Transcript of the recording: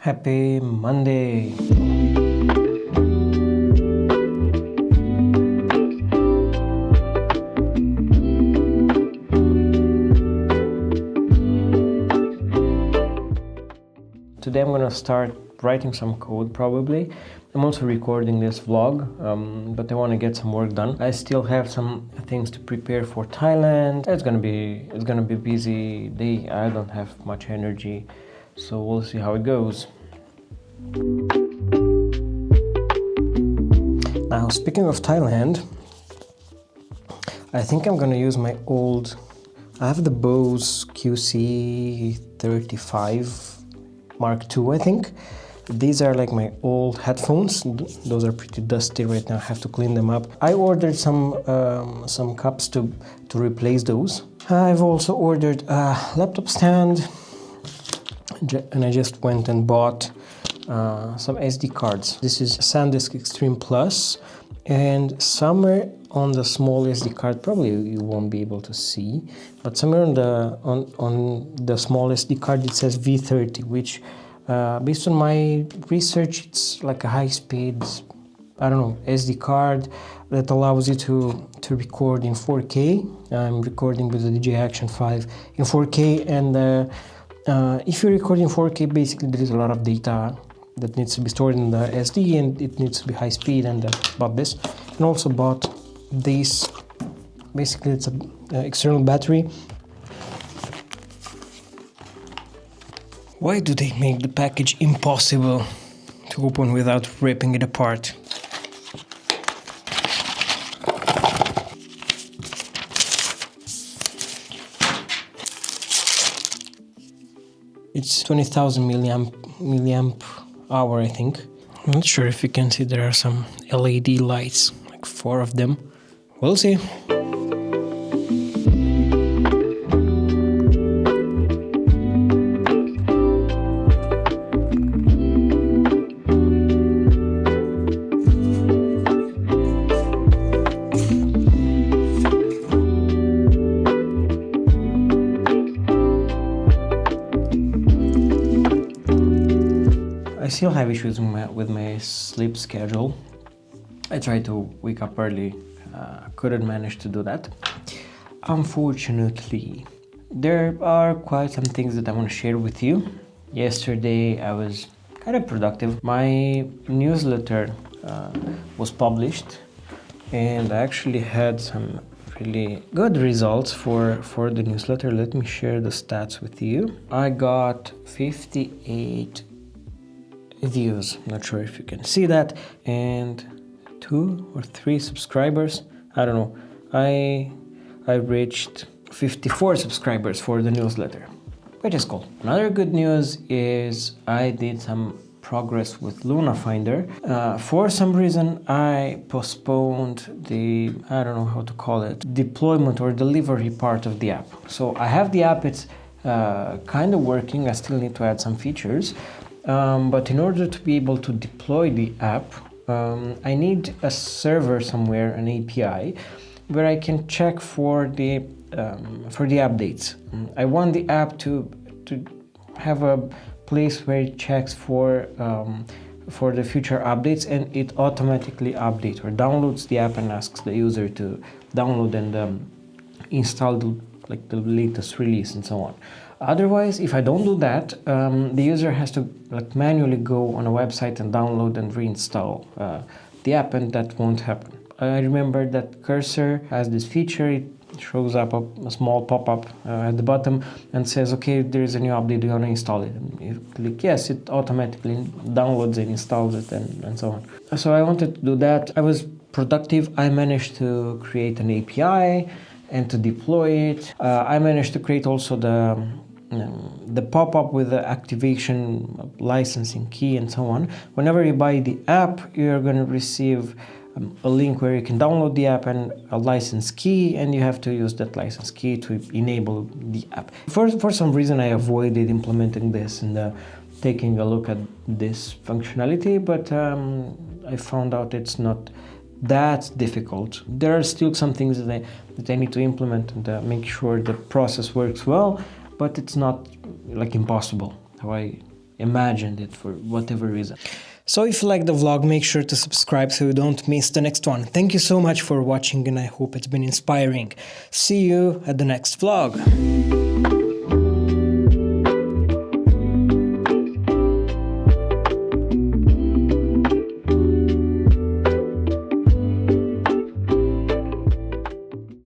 Happy Monday! Today I'm gonna start writing some code probably. I'm also recording this vlog, but I want to get some work done. I still have some things to prepare for Thailand. It's gonna be a busy day. I don't have much energy, so we'll see how it goes. Now, speaking of Thailand, I think I'm gonna use my old. I have the Bose QC35 Mark II, I think. These are like my old headphones. Those are pretty dusty right now. I have to clean them up. I ordered some cups to replace those. I've also ordered a laptop stand, and I just went and bought some SD cards. This is SanDisk Extreme Plus, and somewhere on the small SD card, probably you won't be able to see, but somewhere on the small SD card it says V30, which based on my research, it's like a high-speed, I don't know, SD card that allows you to record in 4K. I'm recording with the DJI Action 5 in 4K, and if you record in 4K, basically there is a lot of data that needs to be stored in the SD, and it needs to be high speed, and bought this. And also bought this. Basically, it's an external battery. Why do they make the package impossible to open without ripping it apart? It's 20,000 milliamp hour, I think. I'm not sure if you can see there are some LED lights, like 4 of them. We'll see. I still have issues with my sleep schedule. I tried to wake up early, couldn't manage to do that. Unfortunately, there are quite some things that I want to share with you. Yesterday I was kind of productive. My newsletter was published, and I actually had some really good results for the newsletter. Let me share the stats with you. I got 58 views, not sure if you can see that, and 2 or 3 subscribers. I don't know. I reached 54 subscribers for the newsletter, which is cool. Another good news is I did some progress with Luna Finder. For some reason I postponed the, I don't know how to call it, deployment or delivery part of the app. So I have the app, it's kind of working. I still need to add some features. But in order to be able to deploy the app, I need a server somewhere, an API, where I can check for the updates. I want the app to have a place where it checks for the future updates, and it automatically updates or downloads the app and asks the user to download and install the latest release and so on. Otherwise, if I don't do that, the user has to manually go on a website and download and reinstall the app, and that won't happen. I remember that Cursor has this feature. It shows up a small pop-up at the bottom and says, okay, there is a new update, do you want to install it? And you click yes, it automatically downloads and installs it, and so on. So I wanted to do that. I was productive. I managed to create an API and to deploy it. I managed to create also the pop-up with the activation licensing key and so on. Whenever you buy the app, you're going to receive a link where you can download the app and a license key, and you have to use that license key to enable the app. For some reason I avoided implementing this and taking a look at this functionality, but I found out it's not that difficult. There are still some things that I need to implement and make sure the process works well, but it's not impossible how I imagined it for whatever reason. So if you like the vlog, make sure to subscribe so you don't miss the next one. Thank you so much for watching and I hope it's been inspiring. See you at the next vlog.